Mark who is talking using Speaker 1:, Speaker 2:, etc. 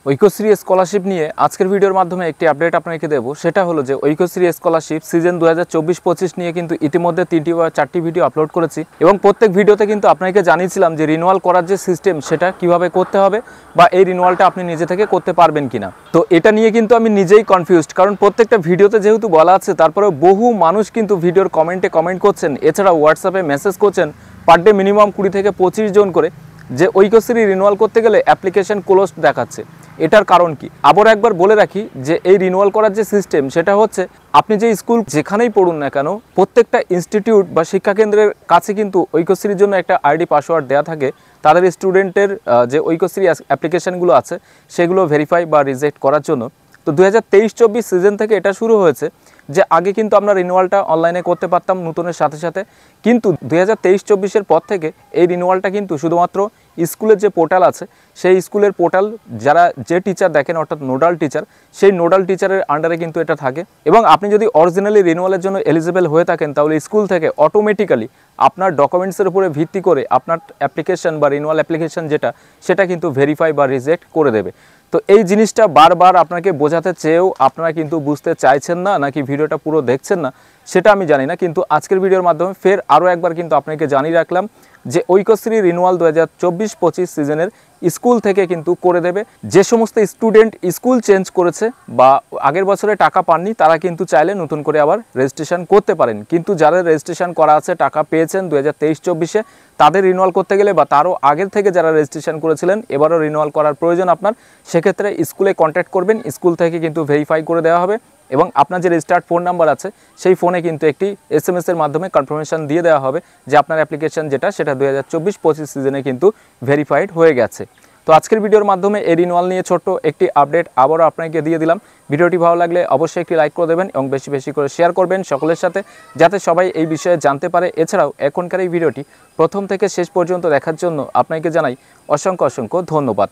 Speaker 1: Aikyashree scholarship নিয়ে আজকের ভিডিওর মাধ্যমে একটি আপডেট আপনাকে দেব। সেটা হলো যে ঐক্যশ্রী স্কলারশিপ সিজন 2024-25 নিয়ে কিন্তু ইতিমধ্যে 3টি বা 4টি ভিডিও আপলোড করেছি এবং প্রত্যেক ভিডিওতে কিন্তু আপনাকে জানিয়েছিলাম যে রিনিউয়াল করার যে সিস্টেম সেটা কিভাবে করতে হবে বা এই রিনিউয়ালটা আপনি নিজে থেকে করতে পারবেন কিনা। তো এটা নিয়ে কিন্তু আমি নিজেই কনফিউজড, কারণ প্রত্যেকটা ভিডিওতে যেহেতু বলা আছে, তারপরে বহু মানুষ কিন্তু ভিডিওর কমেন্টে কমেন্ট করছেন, এছাড়া হোয়াটসঅ্যাপে মেসেজ করছেন পার ডে মিনিমাম 20 থেকে 25 জন করে, যে ঐক্যশ্রী রিনিউয়াল করতে গেলে অ্যাপ্লিকেশন ক্লোজড দেখাচ্ছে। এটার কারণ কি? আবার একবার বলে রাখি যে এই রিনিউয়াল করার যে সিস্টেম সেটা হচ্ছে, আপনি যে স্কুল যেখানেই পড়ুন না কেন, প্রত্যেকটা ইনস্টিটিউট বা শিক্ষাকেন্দ্রের কাছে কিন্তু ঐক্যশ্রীর জন্য একটা আইডি পাসওয়ার্ড দেওয়া থাকে। তাদের স্টুডেন্টের যে ঐক্যশ্রী অ্যাপ্লিকেশনগুলো আছে সেগুলো ভেরিফাই বা রিজেক্ট করার জন্য। তো 2023-24 সিজন থেকে এটা শুরু হয়েছে যে আগে কিন্তু আমরা রিনিউয়ালটা অনলাইনে করতে পারতাম নতুনের সাথে সাথে, কিন্তু 2023-24-এর পর থেকে এই রিনিউয়ালটা কিন্তু শুধুমাত্র স্কুলের যে পোর্টাল আছে সেই স্কুলের পোর্টাল, যারা যে টিচার দেখেন অর্থাৎ নোডাল টিচার, সেই নোডাল টিচারের আন্ডারে কিন্তু এটা থাকে। এবং আপনি যদি অরিজিনালি রিনিউয়ালের জন্য এলিজিবল হয়ে থাকেন তাহলে স্কুল থেকে অটোমেটিক্যালি আপনার ডকুমেন্টসের উপরে ভিত্তি করে আপনার অ্যাপ্লিকেশন বা রিনিউয়াল অ্যাপ্লিকেশন সেটা কিন্তু ভেরিফাই বা রিজেক্ট করে দেবে। তো এই জিনিসটা বারবার আপনাকে বোঝাতে চেয়েও আপনারা কিন্তু বুঝতে চাইছেন না, নাকি ভিডিওটা পুরো দেখছেন না সেটা আমি জানি না, কিন্তু আজকের ভিডিওর মাধ্যমে ফের আরও একবার কিন্তু আপনাকে জানিয়ে রাখলাম যে ঐক্যশ্রী রিনিউয়াল 2024-25 সিজনের স্কুল থেকে কিন্তু করে দেবে। যে সমস্ত স্টুডেন্ট স্কুল চেঞ্জ করেছে বা আগের বছরে টাকা পাননি তারা কিন্তু চাইলে নতুন করে আবার রেজিস্ট্রেশন করতে পারেন, কিন্তু যাদের রেজিস্ট্রেশন করা আছে, টাকা পেয়েছেন 2023-24-এ, তাদের রিনিউয়াল করতে গেলে বা তারও আগের থেকে যারা রেজিস্ট্রেশন করেছিলেন এবারও রিনিউয়াল করার প্রয়োজন আপনার, সেক্ষেত্রে স্কুলে কন্ট্যাক্ট করবেন, স্কুল থেকে কিন্তু ভেরিফাই করে দেওয়া হবে এবং আপনার যে রেজিস্টার্ড ফোন নাম্বার আছে সেই ফোনে কিন্তু একটি SMS-এর মাধ্যমে কনফার্মেশন দিয়ে দেওয়া হবে যে আপনার অ্যাপ্লিকেশন সেটা 2024-25 সিজনে কিন্তু ভেরিফাইড হয়ে গেছে। তো আজকের ভিডিওর মাধ্যমে এই রিনিউয়াল নিয়ে ছোট্ট একটি আপডেট আবারও আপনাকে দিয়ে দিলাম। ভিডিওটি ভালো লাগলে অবশ্যই একটি লাইক করে দেবেন এবং বেশি বেশি করে শেয়ার করবেন সকলের সাথে, যাতে সবাই এই বিষয়ে জানতে পারে। এছাড়াও এখনকার এই ভিডিওটি প্রথম থেকে শেষ পর্যন্ত দেখার জন্য আপনাকে জানাই অসংখ্য ধন্যবাদ।